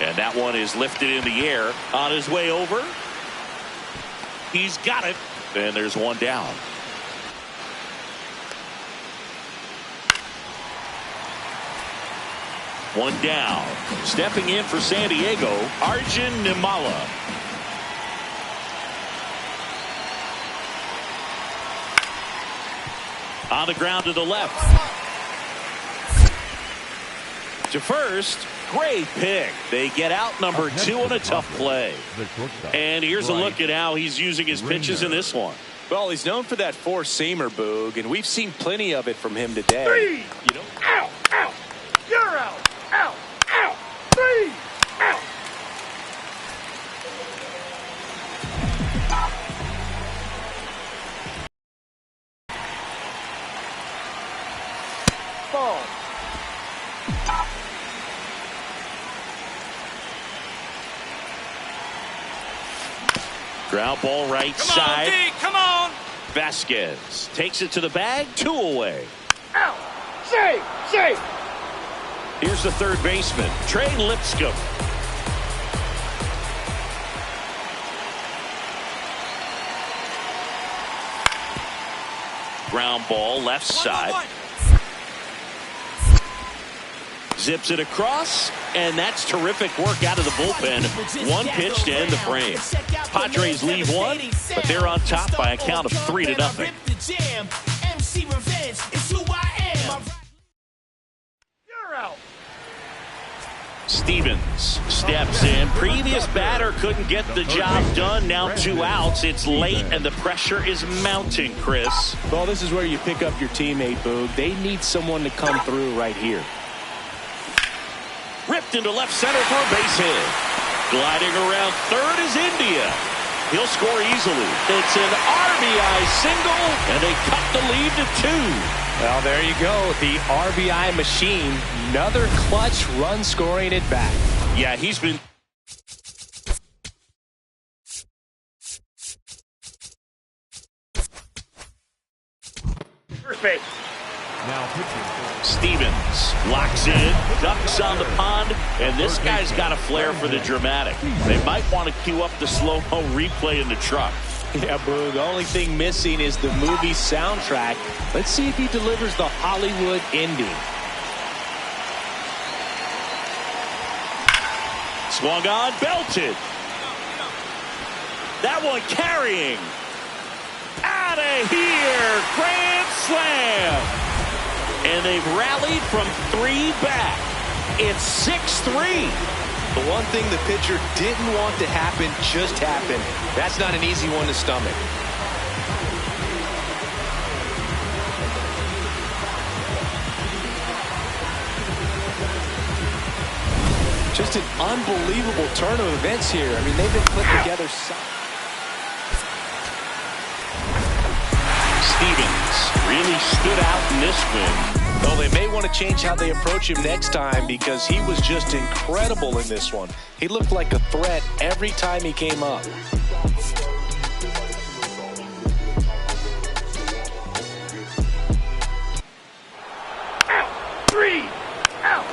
And that one is lifted in the air on his way over. He's got it. And there's one down. One down. Stepping in for San Diego, Arjun Nimala. On the ground to the left. To first. Great pick. They get out number 2 on a tough play. And here's a look at how he's using his pitches in this one. Well, he's known for that four-seamer, Boog, and we've seen plenty of it from him today. 3. You know, Out, out. You're out. Out, out. 3. Out. Ball. Ground ball right side. D, come on. Vasquez takes it to the bag. 2 away. Out. Save. Save. Here's the third baseman, Trey Lipscomb. Ground ball left side. Zips it across, and that's terrific work out of the bullpen. One pitch to end the frame. Padres leave one, but they're on top by a count of 3-0. You're out. Stevens steps in. Previous batter couldn't get the job done. Now 2 outs. It's late, and the pressure is mounting, Chris. well, this is where you pick up your teammate, Boog. They need someone to come through right here. Ripped into left center for a base hit. Gliding around third is India. He'll score easily. It's an RBI single, and they cut the lead to 2. Well, there you go. The RBI machine. Another clutch run scoring at bat. Yeah, he's been... First base. Now pitching. Stevens locks in, ducks on the pond, and this guy's got a flair for the dramatic. They might want to cue up the slow-mo replay in the truck. Yeah, Boo, the only thing missing is the movie soundtrack. Let's see if he delivers the Hollywood ending. Swung on, belted. That one carrying. Out of here. Grand slam. And they've rallied from 3 back. It's 6-3. The one thing the pitcher didn't want to happen just happened. That's not an easy one to stomach. Just an unbelievable turn of events here. I mean, they've been put together. Stevens really stood out in this win. Well, they may want to change how they approach him next time because he was just incredible in this one. He looked like a threat every time he came up. Out. 3. Out.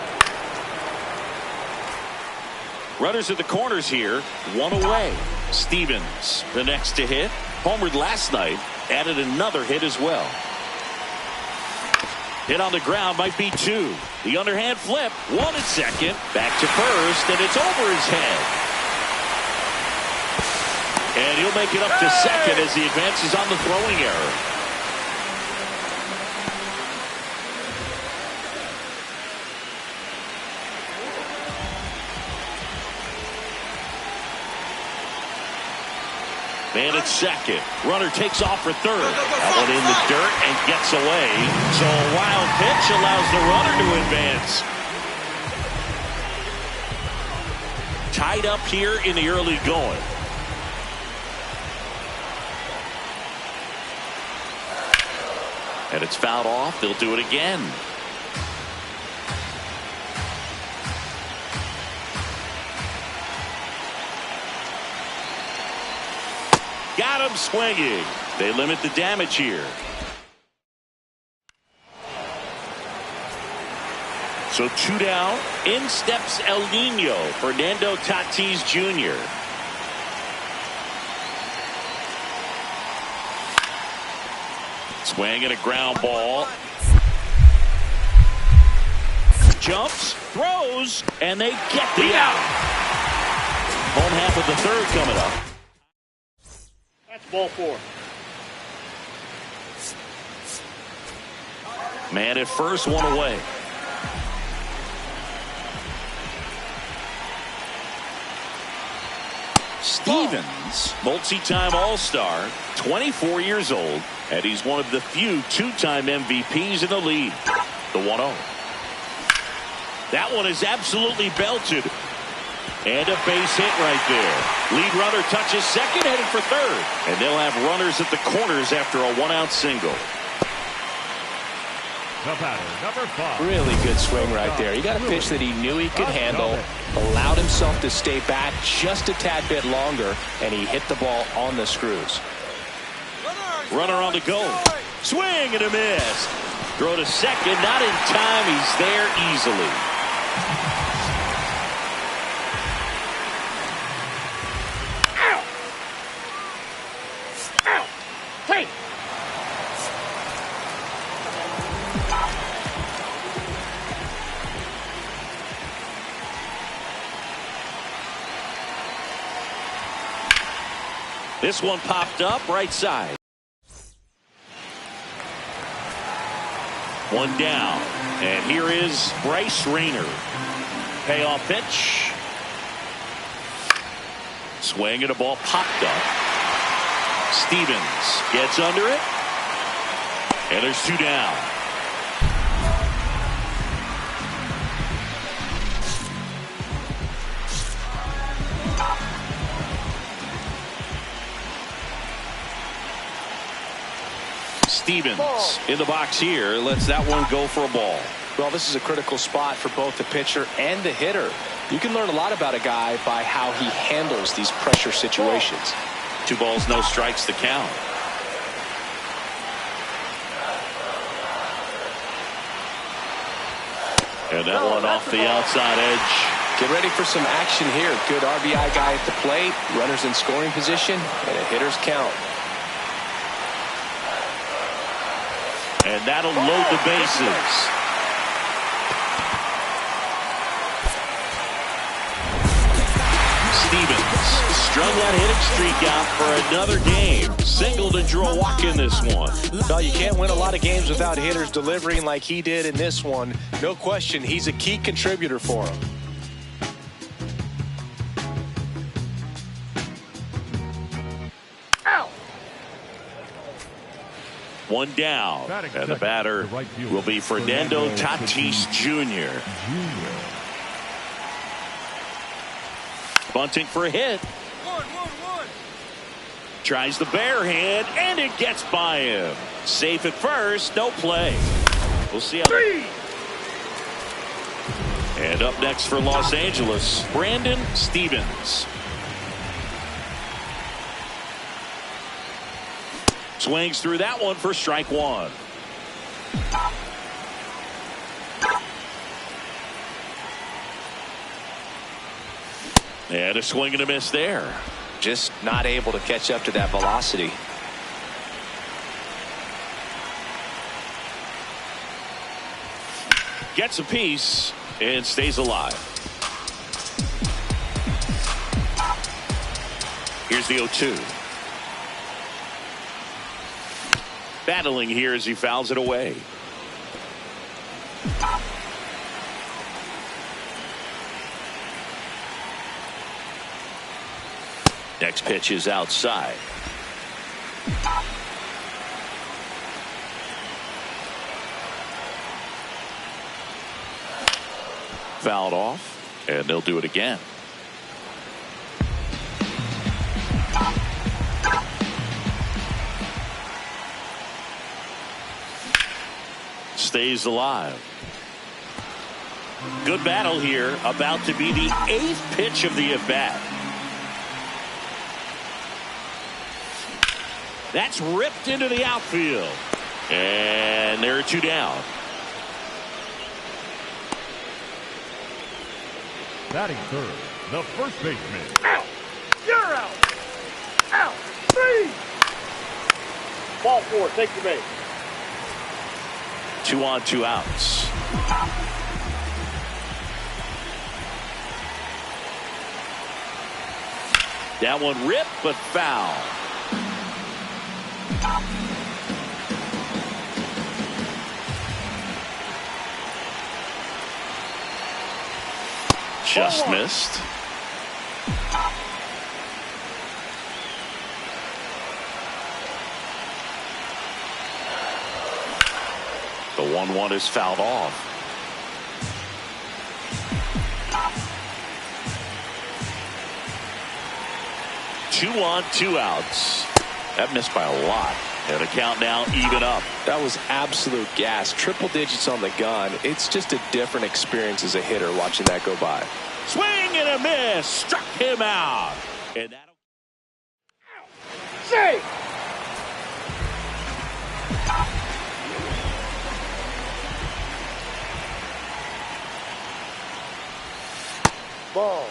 Runners at the corners here. 1 away. Stevens, the next to hit. Homered last night. Added another hit as well. Hit on the ground might be 2. The underhand flip. 1 at second. Back to first, and it's over his head. And he'll make it up to second as he advances on the throwing error. Man at second. Runner takes off for third. That one in the dirt and gets away. So a wild pitch allows the runner to advance. Tied up here in the early going. And it's fouled off. They'll do it again. got him swinging. They limit the damage here. So 2 down. In steps El Nino, Fernando Tatis Jr. Swing and a ground ball. Jumps, throws, and they get the out. Home half of the third coming up. That's ball 4. Man at first, 1 away. Stevens, multi-time All-Star, 24 years old, and he's one of the few 2-time MVPs in the league. The 1-0. That one is absolutely belted. And a base hit right there. Lead runner touches second, headed for third. And they'll have runners at the corners after a 1-out single. The batter, number 5. Really good swing right there. He got a pitch that he knew he could handle, allowed himself to stay back just a tad bit longer, and he hit the ball on the screws. Runner on the go. Swing and a miss. Throw to second, not in time. He's there easily. Out. Out. Take. This one popped up right side. 1 down. And here is Bryce Rayner. Payoff pitch. Swing and a ball popped up. Stevens gets under it. And there's 2 down. Stevens in the box here, lets that one go for a ball. Well, this is a critical spot for both the pitcher and the hitter. You can learn a lot about a guy by how he handles these pressure situations. 2 balls, no strikes to count. And that one off the outside edge. Get ready for some action here. Good RBI guy at the plate, runners in scoring position, and a hitter's count. And that'll load the bases. Stevens strung that hitting streak out for another game. Single to draw a walk in this one. No, you can't win a lot of games without hitters delivering like he did in this one. No question, he's a key contributor for him. Out. 1 down. And the batter will be Fernando Tatis Jr. Bunting for a hit. Tries the bare hand, and it gets by him. Safe at first, no play. We'll see how. 3. And up next for Los Angeles, Brandon Stevens. Swings through that one for strike 1. And a swing and a miss there. Just not able to catch up to that velocity. Gets a piece and stays alive. Here's the 0-2. Battling here as he fouls it away. Next pitch is outside. Fouled off, and they'll do it again. Stays alive. Good battle here, about to be the 8th pitch of the at-bat. That's ripped into the outfield. And there are 2 down. Batting third, the first baseman. Out. You're out. Out. 3. Ball 4. Take the base. 2 on, 2 outs. That one ripped, but foul. Just missed. The 1-1 is fouled off. Two on, 2 outs. That missed by a lot. And the count now even up. That was absolute gas. Triple digits on the gun. It's just a different experience as a hitter watching that go by. Swing and a miss. Struck him out. And that'll... Safe. Ball.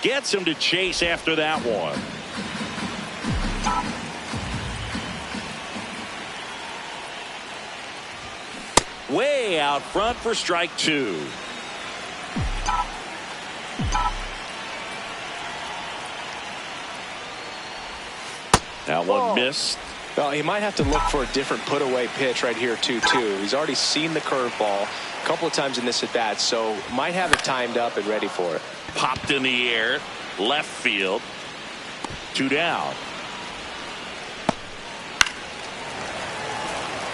Gets him to chase after that one. Way out front for strike 2. That one missed. Well, he might have to look for a different put-away pitch right here, 2-2. He's already seen the curveball a couple of times in this at-bat, so might have it timed up and ready for it. Popped in the air. Left field. 2 down.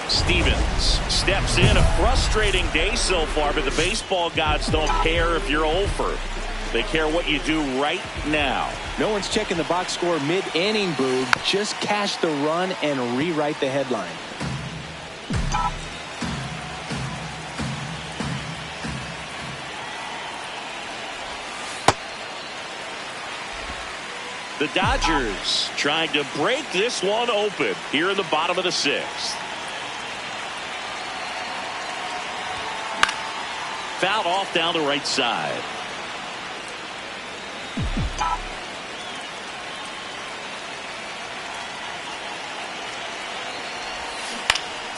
Stevens steps in. A frustrating day so far, but the baseball gods don't care if you're over. They care what you do right now. No one's checking the box score mid-inning, Boog. Just cash the run and rewrite the headline. The Dodgers trying to break this one open here in the bottom of the 6th. Fouled off down the right side.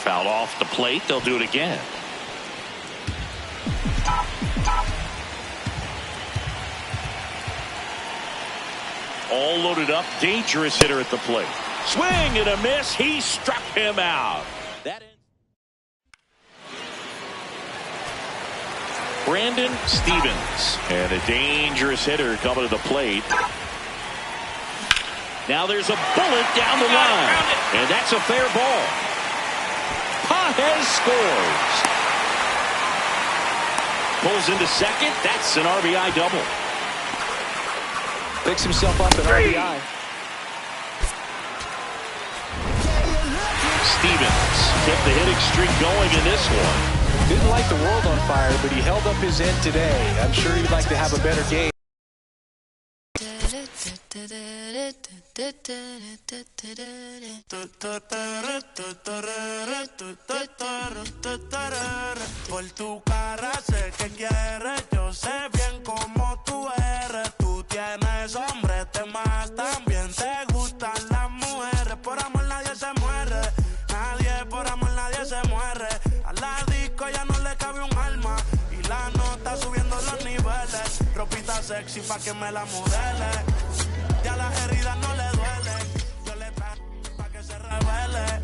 Fouled off the plate. They'll do it again. All loaded up. Dangerous hitter at the plate. Swing and a miss. He struck him out. That ends. Brandon Stevens. And a dangerous hitter coming to the plate. Now there's a bullet down the line. And that's a fair ball. Pages scores. Pulls into second. That's an RBI double. Picks himself up an RBI. Stevens kept the hitting streak going in this one. Didn't light the world on fire, but he held up his end today. I'm sure he'd like to have a better game. Por tu cara sé que quieres, yo sé bien cómo tú eres. Tú tienes hombre, te más también te gustan las mujeres. Por amor nadie se muere, nadie por amor nadie se muere. A la disco ya no le cabe un alma y la nota subiendo los niveles. Ropita sexy pa' que me la modele. Ya las heridas no le duelen. Yo le traigo pa' que se revele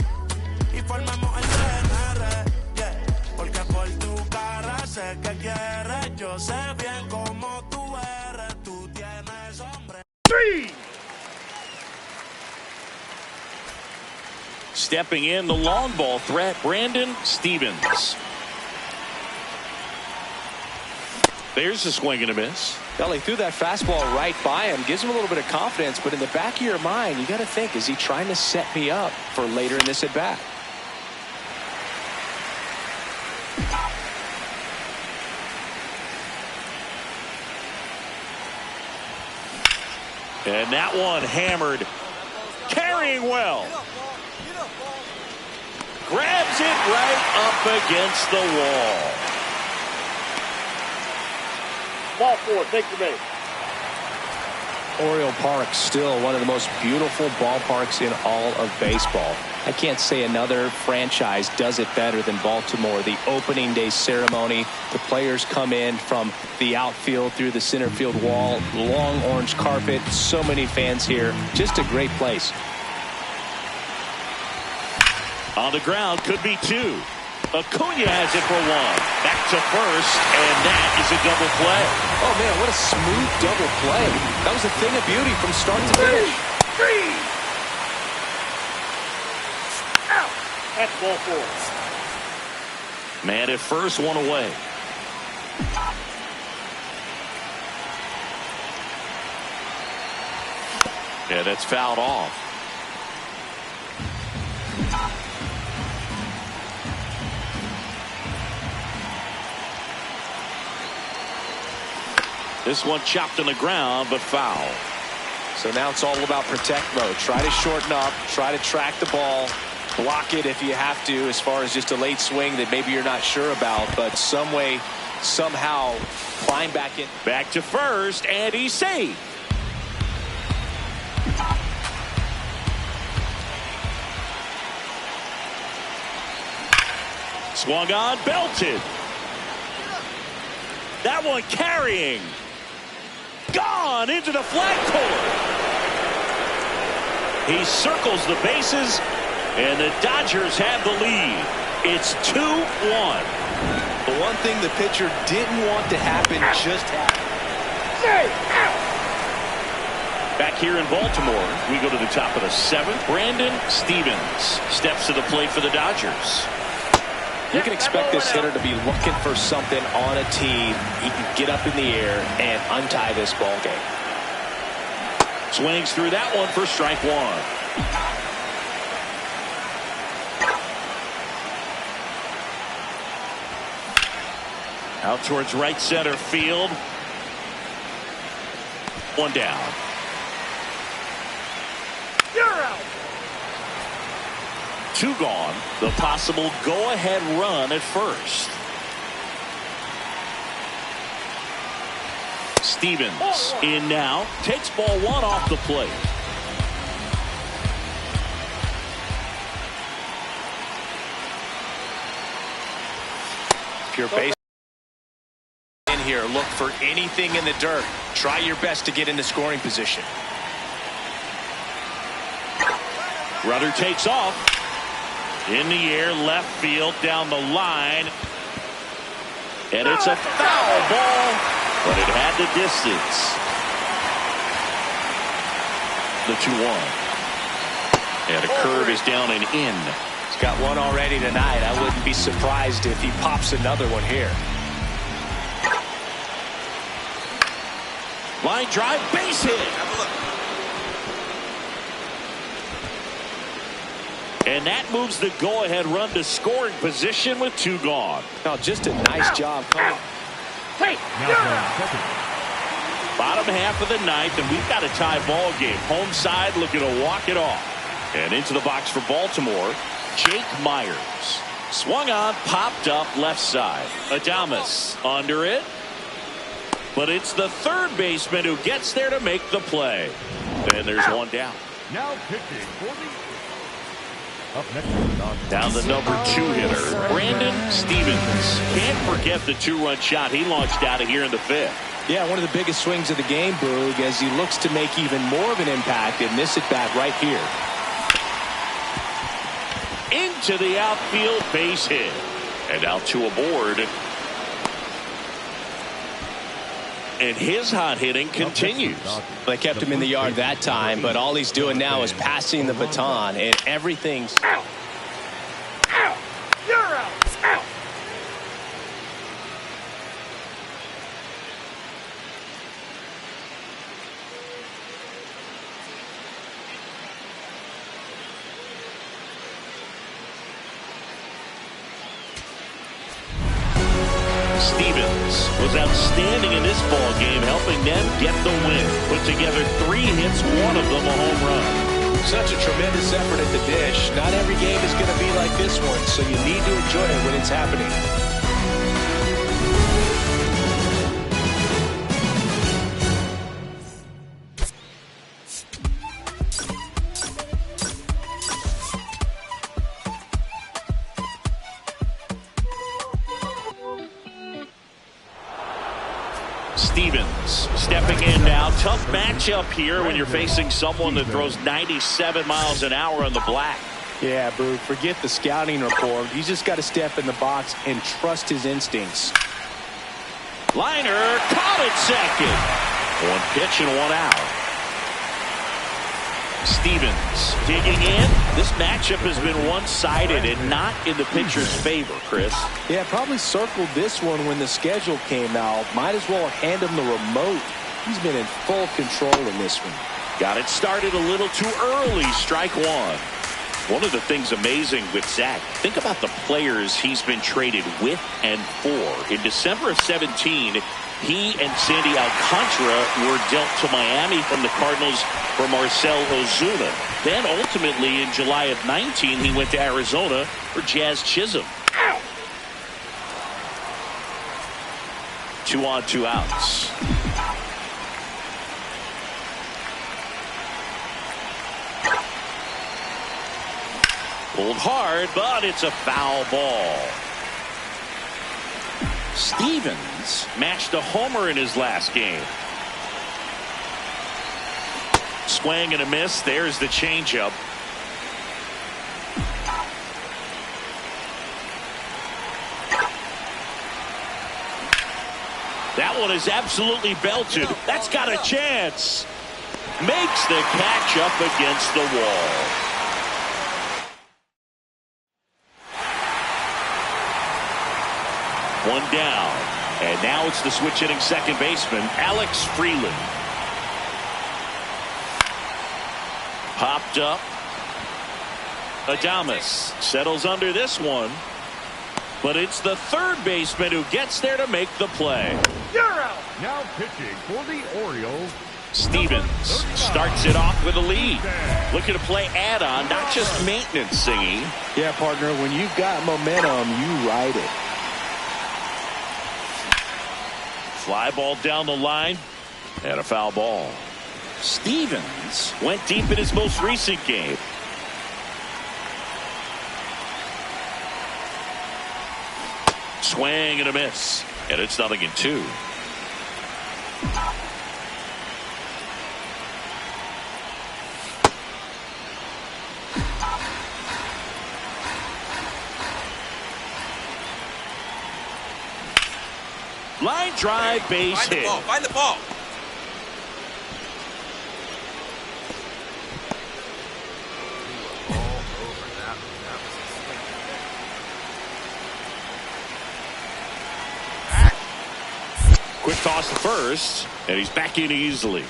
y formemos el TNR, yeah. Porque por tu cara sé que quieres. Yo sé bien cómo tú eres. Tú tienes hombre. 3. Stepping in, the long ball threat, Brandon Stevens. There's a swing and a miss. Well, he threw that fastball right by him. Gives him a little bit of confidence, but in the back of your mind, you got to think, is he trying to set me up for later in this at-bat? And that one hammered. Carrying well. Grabs it right up against the wall. Ball 4, take your base. Oriole Park, still one of the most beautiful ballparks in all of baseball. I can't say another franchise does it better than Baltimore. The opening day ceremony, the players come in from the outfield through the center field wall, long orange carpet, so many fans here. Just a great place. On the ground, could be 2. Acuna has it for 1. Back to first, and that is a double play. Oh, man, what a smooth double play. That was a thing of beauty from start to finish. Out. That's ball 4. Man at first, 1 away. Yeah, that's fouled off. This one chopped on the ground, but foul. So now it's all about protect mode. Try to shorten up, try to track the ball, block it if you have to, as far as just a late swing that maybe you're not sure about, but some way, somehow climb back in. Back to first, and he's safe. Swung on, belted. That one carrying. Gone into the flagpole. He circles the bases, and the Dodgers have the lead. It's 2-1. The one thing the pitcher didn't want to happen just happened. Back here in Baltimore, we go to the top of the 7th. Brandon Stevens steps to the plate for the Dodgers. You can expect this hitter to be looking for something on a tee. He can get up in the air and untie this ball game. Swings through that one for strike 1. Out towards right center field. 1 down. You're out. 2 gone. The possible go-ahead run at first. Stevens in now. Takes ball 1 off the plate. If you're base in here, look for anything in the dirt. Try your best to get into scoring position. Runner takes off. In the air, left field, down the line. And it's a foul ball, but it had the distance. The 2-1. And a curve is down and in. He's got one already tonight. I wouldn't be surprised if he pops another one here. Line drive, base hit. And that moves the go-ahead run to scoring position with 2 gone. No, just a nice job coming. Hey, Bottom half of the 9th, and we've got a tie ball game. Home side looking to walk it off. And into the box for Baltimore, Jake Myers. Swung on, popped up left side. Adames under it. But it's the third baseman who gets there to make the play. And there's 1 down. Now pitching for the... Up next, Down the number 2 hitter, Brandon Stevens. Can't forget the 2-run shot he launched out of here in the 5th. Yeah, one of the biggest swings of the game, Boog, as he looks to make even more of an impact in this at-bat right here. Into the outfield, base hit. And out to aboard. And his hot hitting continues. They kept him in the yard that time, but all he's doing now is passing the baton, and everything's... out. Out. You're out. Out. Stevens was outstanding in this ball game, helping them get the win. Put together 3 hits, one of them a home run. Such a tremendous effort at the dish. Not every game is going to be like this one, so you need to enjoy it when it's happening. Stevens stepping in now. Tough matchup here when you're facing someone that throws 97 miles an hour on the black. Yeah, Boog, forget the scouting report. He's just got to step in the box and trust his instincts. Liner caught it second. 1 pitch and 1 out. Stevens digging in. This matchup has been one-sided and not in the pitcher's favor, Chris. Yeah, probably circled this one when the schedule came out. Might as well hand him the remote. He's been in full control in this one. Got it started a little too early. Strike 1. One of the things amazing with Zach, think about the players he's been traded with and for. In December of 17, he and Sandy Alcantara were dealt to Miami from the Cardinals for Marcell Ozuna. Then ultimately in July of 19, he went to Arizona for Jazz Chisholm. 2 on, 2 outs. Pulled hard, but it's a foul ball. Stevens matched a homer in his last game. Swing and a miss. There's the changeup. That one is absolutely belted. That's got a chance. Makes the catch up against the wall. One down, and now it's the switch hitting second baseman, Alex Freeland. Popped up. Adames settles under this one, but it's the third baseman who gets there to make the play. You're out. Now pitching for the Orioles, Stevens starts it off with a lead. Looking to play add-on, not just maintenance singing. Yeah, partner, when you've got momentum, you ride it. Fly ball down the line and a foul ball. Stevens went deep in his most recent game. Swing and a miss, and it's 0-2. Line drive, base hit. Find the ball. Quick toss to first, and he's back in easily.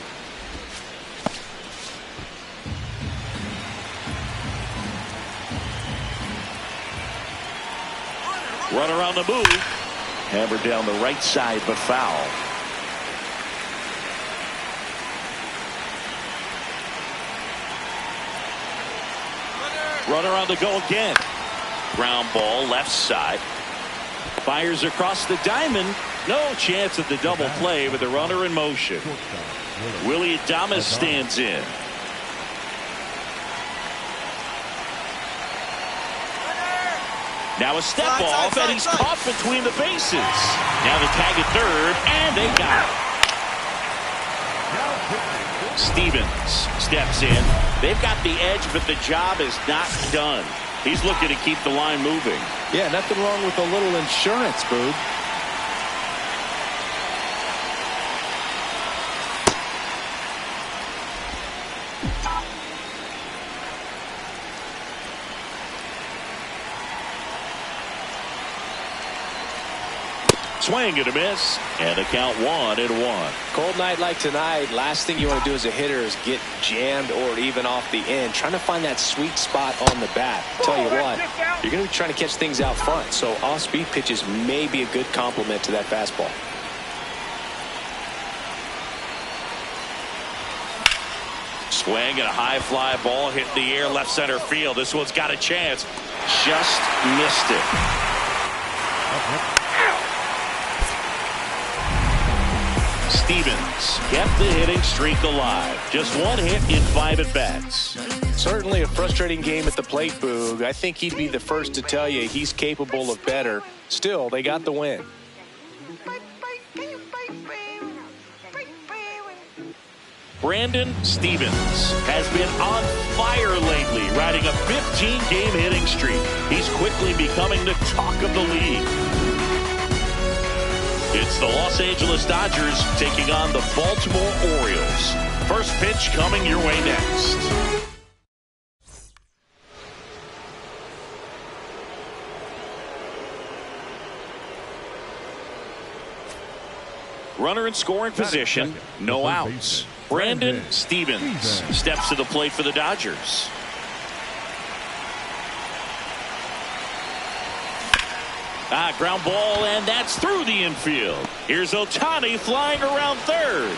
Runner on the move. Hammered down the right side, but foul. Runner on the go again. Ground ball left side. Fires across the diamond. No chance at the double play with the runner in motion. Willie Adames stands in. Now a step off, and he's caught between the bases. Now the tag at third, and they got it. Stevens steps in. They've got the edge, but the job is not done. He's looking to keep the line moving. Yeah, nothing wrong with a little insurance, Boog. Swing and a miss. And the count 1-1. Cold night like tonight, last thing you want to do as a hitter is get jammed or even off the end. Trying to find that sweet spot on the bat. Tell you what, you're going to be trying to catch things out front. So off-speed pitches may be a good complement to that fastball. Swing and a high fly ball hit in the air left center field. This one's got a chance. Just missed it. Stevens kept the hitting streak alive. Just one hit in 5 at-bats. Certainly a frustrating game at the plate, Boog. I think he'd be the first to tell you he's capable of better. Still, they got the win. Brandon Stevens has been on fire lately, riding a 15-game hitting streak. He's quickly becoming the talk of the league. It's the Los Angeles Dodgers taking on the Baltimore Orioles. First pitch coming your way next. Runner in scoring position, no outs. Brandon Stevens steps to the plate for the Dodgers. Ground ball, and that's through the infield. Here's Ohtani flying around third.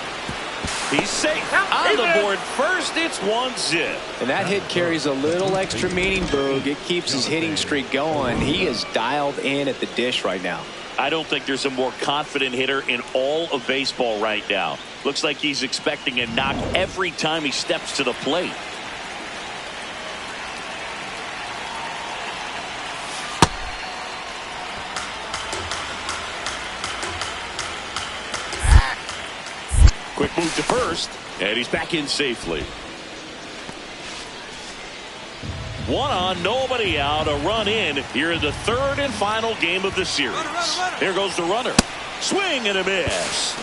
He's safe. On the board first, it's 1-0. And that hit carries a little extra meaning, Boog. It keeps his hitting streak going. He is dialed in at the dish right now. I don't think there's a more confident hitter in all of baseball right now. Looks like he's expecting a knock every time he steps to the plate. Quick move to first, and he's back in safely. 1 on, nobody out, a run in here in the third and final game of the series. Here goes the runner. Swing and a miss.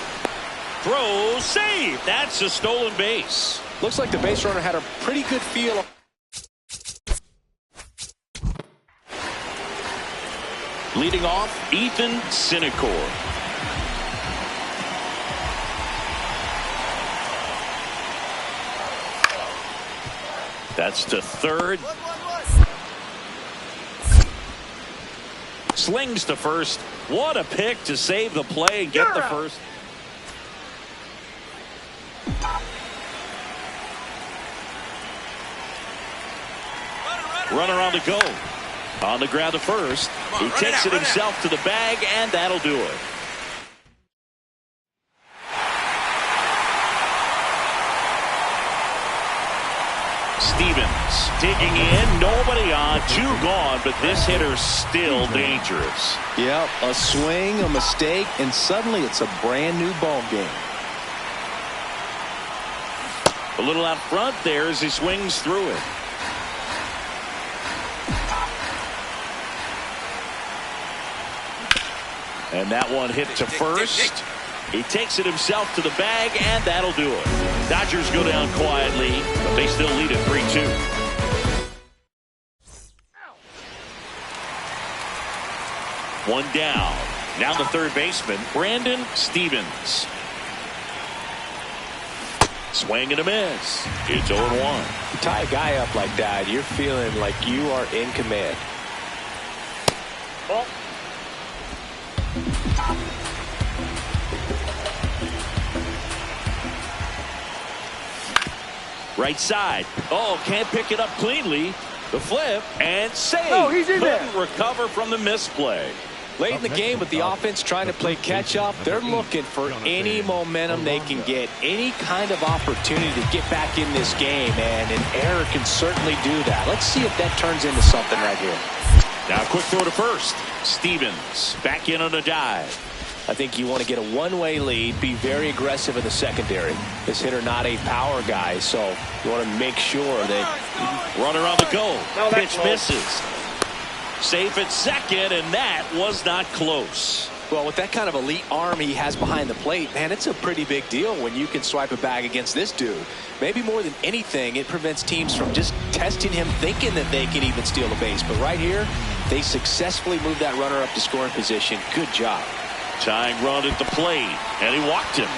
Throw, save. That's a stolen base. Looks like the base runner had a pretty good feel. Leading off, Ethan Cinecor. That's to third. Slings to first. What a pick to save the play and get the first. Runner on the go. On the ground to first. He takes it himself to the bag, and that'll do it. Stevens digging in, nobody on, 2 gone, but this hitter's still dangerous. Yep, a swing, a mistake, and suddenly it's a brand new ball game. A little out front there as he swings through it. And that one hit to first. He takes it himself to the bag, and that'll do it. Dodgers go down quietly, but they still lead at 3-2. One down. Now the third baseman, Brandon Stevens. Swing and a miss. It's 0-1. You tie a guy up like that, you're feeling like you are in command. Ball. Right side. Oh, can't pick it up cleanly. The flip and save. No, he's in there. Couldn't recover from the misplay. Late in the game with the offense trying to play catch up, they're looking for any momentum they can get, any kind of opportunity to get back in this game, and an error can certainly do that. Let's see if that turns into something right here. Now quick throw to first. Stevens back in on a dive. I think you want to get a one-way lead, be very aggressive in the secondary. This hitter not a power guy, so you want to make sure that runner on the go. No, pitch close. misses. Safe at second, and that was not close. Well, with that kind of elite arm he has behind the plate, man, it's a pretty big deal when you can swipe a bag against this dude. Maybe more than anything, it prevents teams from just testing him, thinking that they can even steal the base. But right here, they successfully moved that runner up to scoring position. Good job. Tying run at the plate, and he walked him.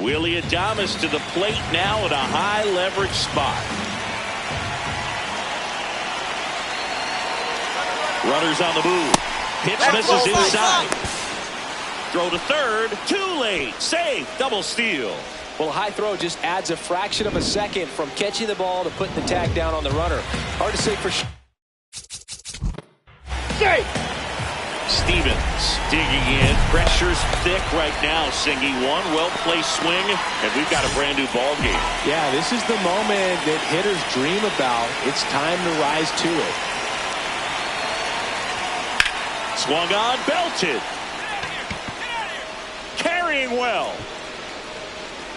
Willie Adames to the plate now at a high leverage spot. Runners on the move. Pitch misses inside. Throw to third. Too late. Safe. Double steal. Well, a high throw just adds a fraction of a second from catching the ball to putting the tag down on the runner. Hard to say for sure. Stevens digging in. Pressure's thick right now. Singy one well-placed swing, and we've got a brand new ball game. Yeah, this is the moment that hitters dream about. It's time to rise to it. Swung on, belted. Carrying well.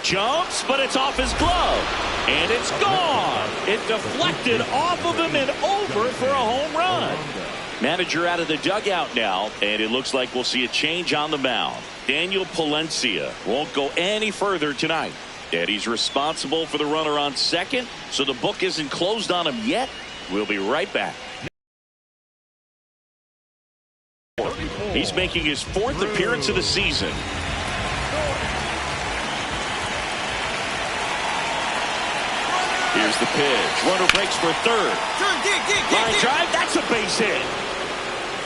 Jumps, but it's off his glove. And it's gone. It deflected off of him and over for a home run. Manager out of the dugout now, and it looks like we'll see a change on the mound. Daniel Palencia won't go any further tonight. And he's responsible for the runner on second, so the book isn't closed on him yet. We'll be right back. He's making his 4th appearance of the season. Here's the pitch. Runner breaks for third. Line drive. That's a base hit.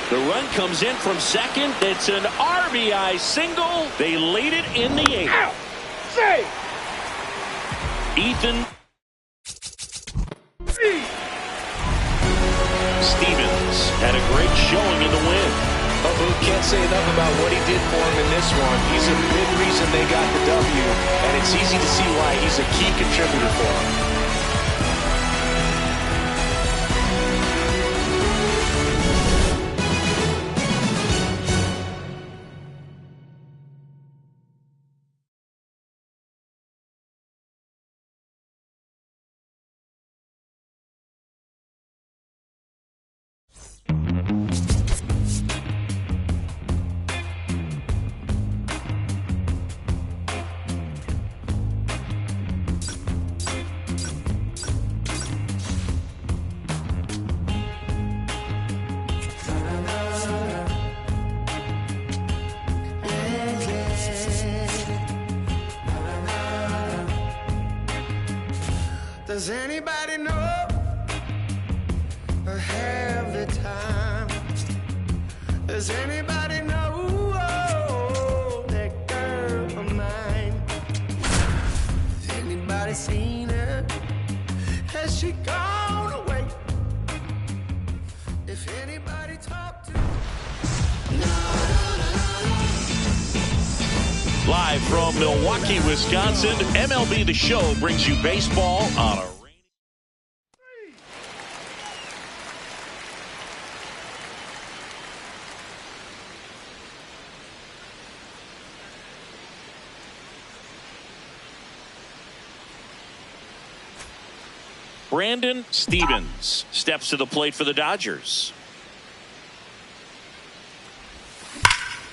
The run comes in from second. It's an RBI single. They lead it in the 8th. Ethan Stevens had a great showing in the win. But can't say enough about what he did for him in this one. He's a big reason they got the W, and it's easy to see why he's a key contributor for them. Does anybody know or have the time? Does anybody know that girl of mine? Has anybody seen her? Has she gone away? If anybody talked to Live from Milwaukee, Wisconsin, MLB The Show brings you baseball on a rainy. Brandon Stevens steps to the plate for the Dodgers.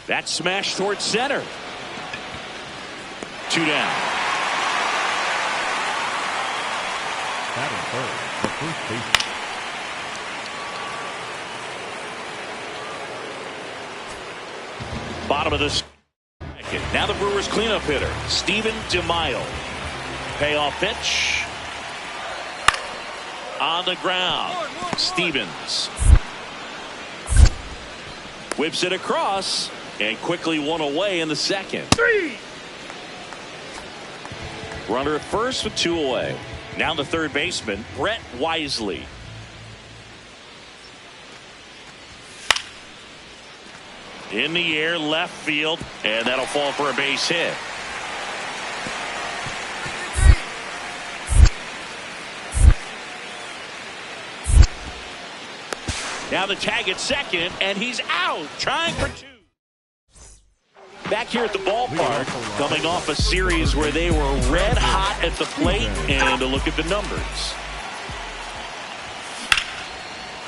That smash towards center. 2 down. Batting third, the first baseman. Bottom of the second. Now the Brewers cleanup hitter, Steven DeMaio. Payoff pitch. On the ground. Stevens whips it across and quickly one away in the second. Runner at first with 2 away. Now the third baseman, Brett Wisely. In the air, left field, and that'll fall for a base hit. Now the tag at second, and he's out, trying for 2. Back here at the ballpark, coming off a series where they were red hot at the plate, and a look at the numbers.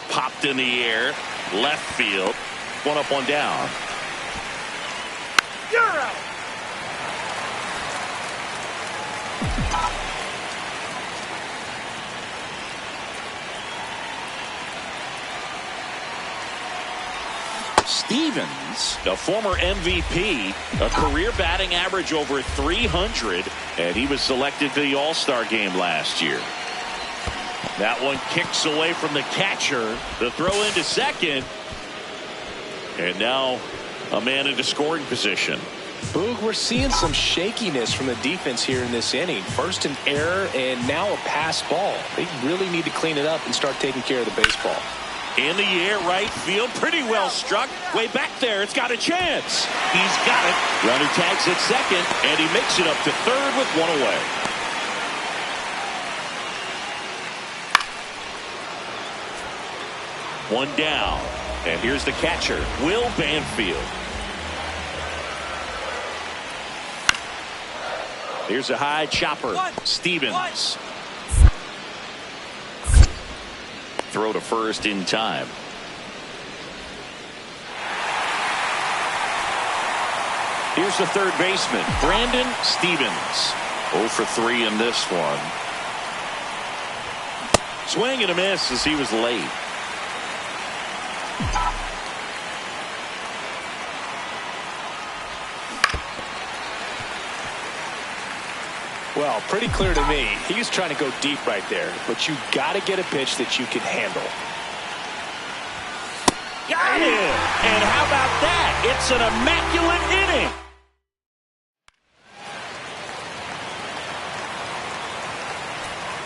Popped in the air, left field, 1 up, 1 down. You're out. Stevens, a former MVP, a career batting average over 300, and he was selected to the All-Star game last year. That one kicks away from the catcher. The throw into second. And now a man into scoring position. Boog, we're seeing some shakiness from the defense here in this inning. First an error and now a pass ball. They really need to clean it up and start taking care of the baseball. In the air, right field, pretty well struck. Way back there, it's got a chance. He's got it. Runner tags at second, and he makes it up to third with one away. One down, and here's the catcher, Will Banfield. Here's a high chopper, Stevens. Throw to first in time. Here's the third baseman, Brandon Stevens. 0 for 3 in this one. Swing and a miss as he was late. Well, pretty clear to me. He was trying to go deep right there, but you got to get a pitch that you can handle. Got it! And how about that? It's an immaculate inning.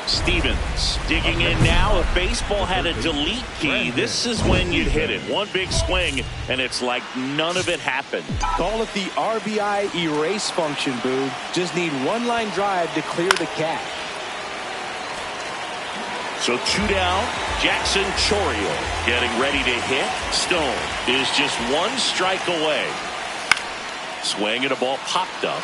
Stevens digging in now. If baseball had a delete key, this is when you'd hit it. One big swing, and it's like none of it happened. Call it the RBI erase function, Boog. Just need one line drive to clear the catch. So 2 down. Jackson Chorial getting ready to hit. Stone is just one strike away. Swing and a ball popped up.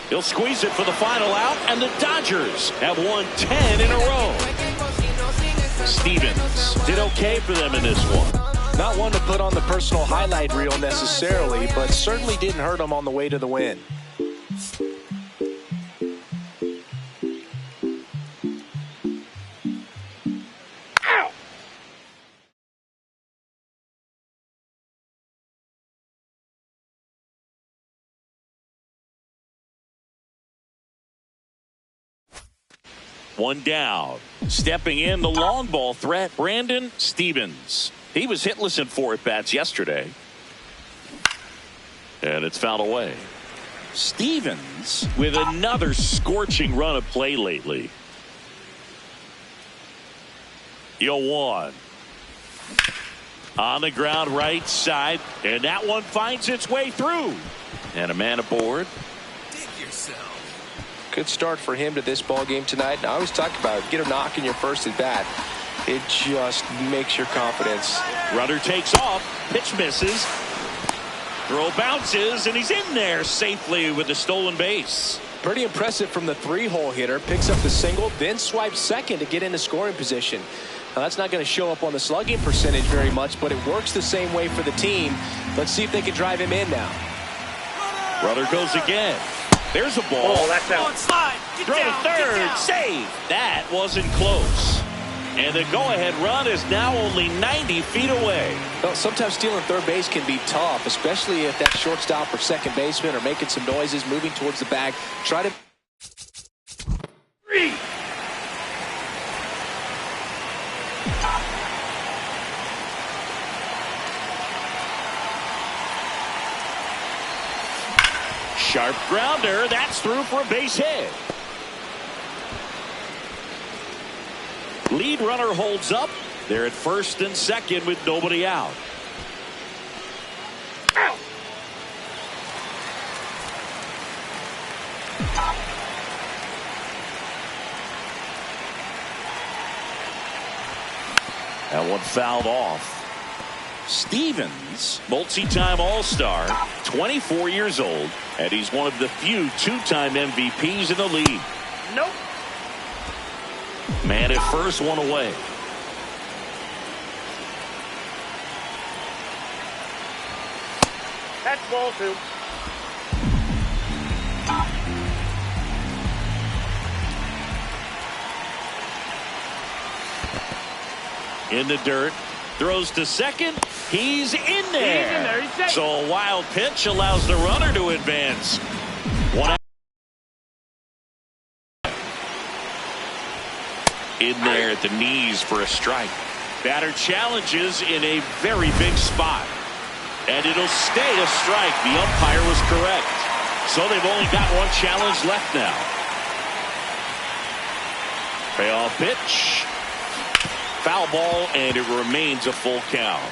He'll squeeze it for the final out, and the Dodgers have won 10 in a row. Stevens did okay for them in this one. Not one to put on the personal highlight reel necessarily, but certainly didn't hurt them on the way to the win. One down. Stepping in, the long ball threat, Brandon Stevens. He was hitless in 4 at-bats yesterday. And it's fouled away. Stevens with another scorching run of play lately. 0-1. On the ground right side, and that one finds its way through. And a man aboard. Good start for him to this ball game tonight. I always talk about it. Get a knock in your first at bat. It just makes your confidence. Runner takes off. Pitch misses. Throw bounces, and he's in there safely with the stolen base. Pretty impressive from the 3-hole hitter. Picks up the single, then swipes second to get into scoring position. Now, that's not going to show up on the slugging percentage very much, but it works the same way for the team. Let's see if they can drive him in now. Runner goes again. There's a ball. Oh, that's out. Throw to third. Save. That wasn't close. And the go-ahead run is now only 90 feet away. Well, sometimes stealing third base can be tough, especially if that shortstop or second baseman are making some noises, moving towards the bag. Try to... 3. Sharp grounder. That's through for a base hit. Lead runner holds up. They're at first and second with nobody out. Out. That one fouled off. Stevens, multi-time All-Star, 24 years old, and he's one of the few 2-time MVPs in the league. Nope. Man at first, one away. That's ball 2. In the dirt. Throws to second. He's in there. He's in there. So a wild pitch allows the runner to advance. One out. In there at the knees for a strike. Batter challenges in a very big spot. And it'll stay a strike. The umpire was correct. So they've only got one challenge left now. Payoff pitch. Foul ball, and it remains a full count.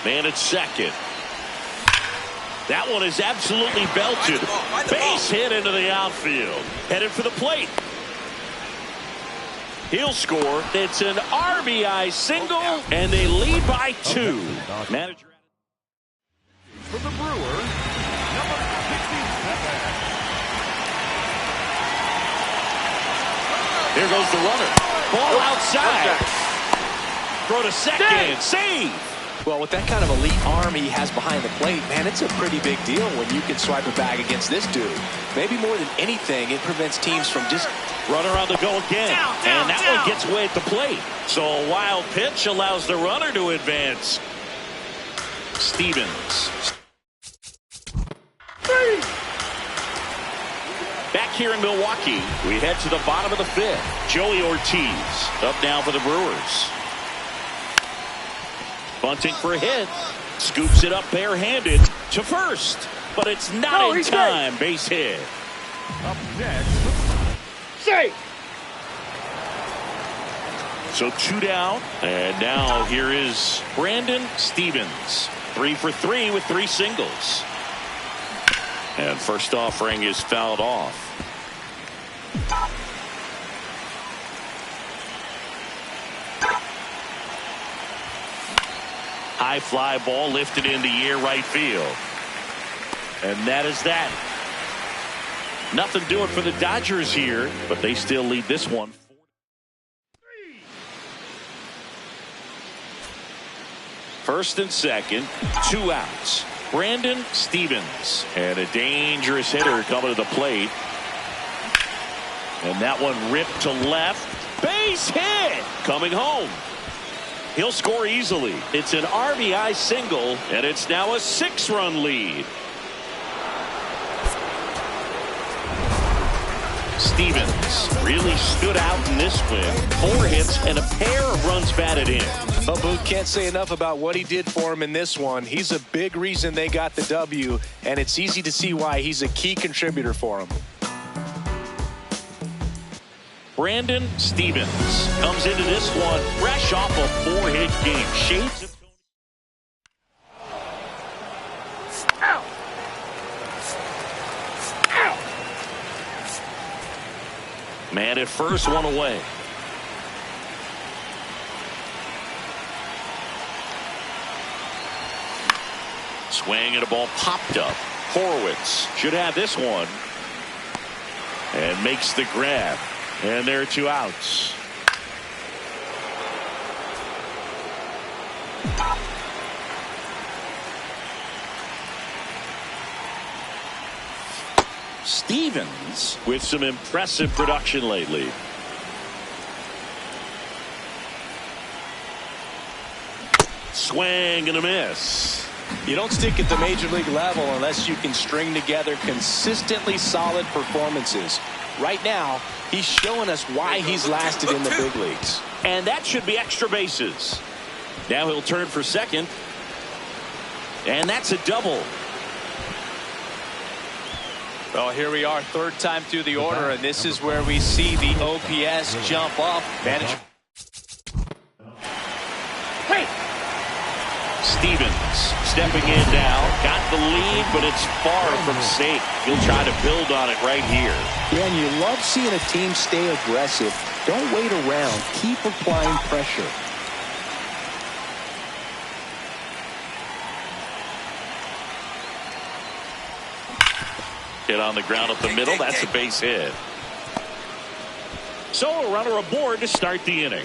Man at second. That one is absolutely belted. Base hit into the outfield. Headed for the plate. He'll score. It's an RBI single, and they lead by 2. Manager For the Brewers, number 67. Here goes the runner. Ball outside. Throw to second. Save. Well, with that kind of elite arm he has behind the plate, man, it's a pretty big deal when you can swipe a bag against this dude. Maybe more than anything, it prevents teams from just... Runner on the go again. And that one gets away at the plate. So a wild pitch allows the runner to advance. Stevens. Back here in Milwaukee, we head to the bottom of the 5th. Joey Ortiz up now for the Brewers. Bunting for a hit. Scoops it up barehanded to first. But it's not in time. Base hit. Up next. Safe. So 2 down. And now here is Brandon Stevens. 3 for 3 with 3 singles. And first offering is fouled off. High fly ball lifted in the air right field. And that is that. Nothing doing for the Dodgers here, but they still lead this one. First and second, 2 outs. Brandon Stevens. And a dangerous hitter coming to the plate. And that one ripped to left. Base hit. Coming home. He'll score easily. It's an RBI single, and it's now a 6-run lead. Stevens really stood out in this win. 4 hits and a pair of runs batted in. But Booth can't say enough about what he did for him in this one. He's a big reason they got the W, and it's easy to see why he's a key contributor for him. Brandon Stevens comes into this one fresh off a 4-hit game. Shades of Ow. Ow. man at first, one away. Swing and a ball popped up. Horowitz should have this one. And makes the grab. And there are 2 outs. Stevens with some impressive production lately. Swing and a miss. You don't stick at the major league level unless you can string together consistently solid performances. Right now, he's showing us why he's lasted in the big leagues. And that should be extra bases. Now he'll turn for second. And that's a double. Well, here we are, 3rd time through the order, and this is where we see the OPS jump up. Manager. Hey. Stevens stepping in now. Got the lead, but it's far from safe. He'll try to build on it right here. Yeah, and you love seeing a team stay aggressive. Don't wait around. Keep applying pressure. Hit on the ground up the middle. That's a base hit. So a runner aboard to start the inning.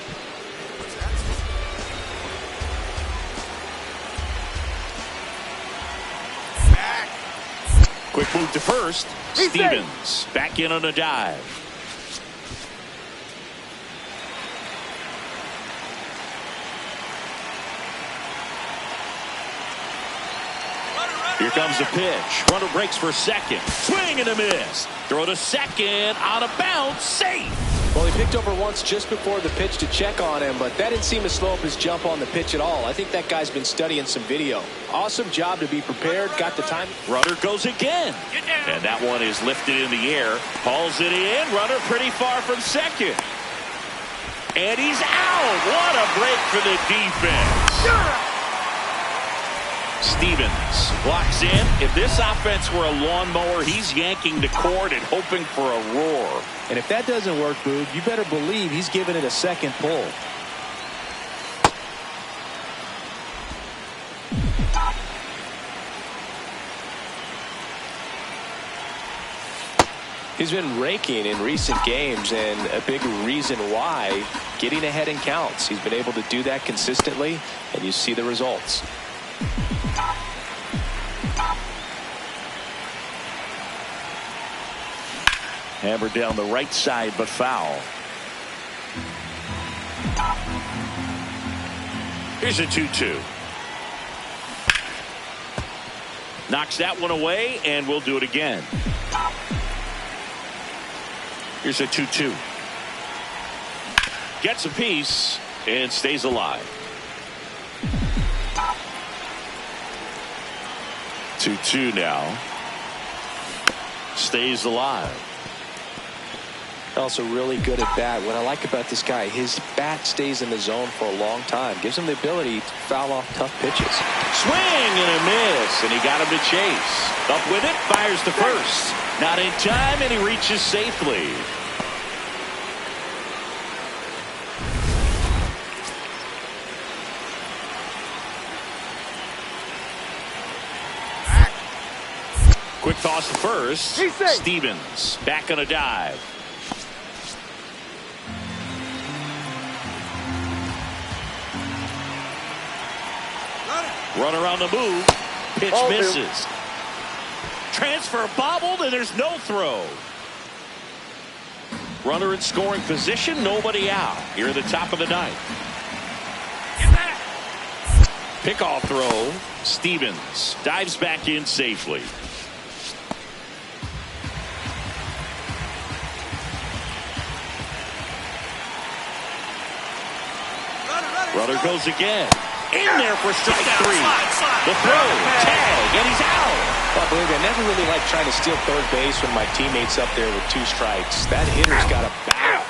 Quick move to first. Stevens back in on a dive. Here comes the pitch. Runner breaks for second. Swing and a miss. Throw to second. Out of bounds. Safe. Well, he picked over once just before the pitch to check on him, but that didn't seem to slow up his jump on the pitch at all. I think that guy's been studying some video. Awesome job to be prepared. Got the time. Runner goes again. And that one is lifted in the air. Hauls it in. Runner pretty far from second. And he's out. What a break for the defense. Stevens blocks in. If this offense were a lawnmower, he's yanking the cord and hoping for a roar. And if that doesn't work, Boog, you better believe he's giving it a second pull. He's been raking in recent games, and a big reason why, getting ahead in counts. He's been able to do that consistently, and you see the results. Hammered down the right side, but foul. Here's a 2-2. Knocks that one away, and we'll do it again. Here's a 2-2. Gets a piece and stays alive. 2-2 now. Stays alive. Also really good at bat. What I like about this guy, his bat stays in the zone for a long time. Gives him the ability to foul off tough pitches. Swing and a miss, and he got him to chase. Up with it, fires to first. Not in time, and he reaches safely. Quick toss to first. Stevens back on a dive. Runner on the move. Pitch misses. Transfer bobbled, and there's no throw. Runner in scoring position, nobody out. Here at the top of the ninth. Pickoff throw. Stevens dives back in safely. Runner goes again. In there for strike three. The throw, tag, and he's out. I believe I never really like trying to steal third base when my teammate's up there with 2 strikes. That hitter's got a bat.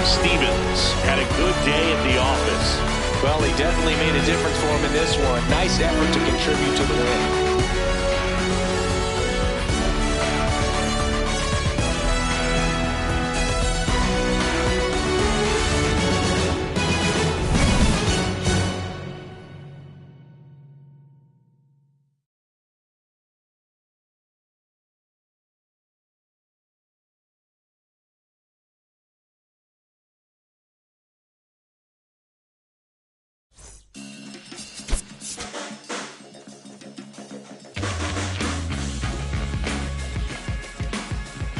Stevens had a good day at the office. Well, he definitely made a difference for him in this one. Nice effort to contribute to the win.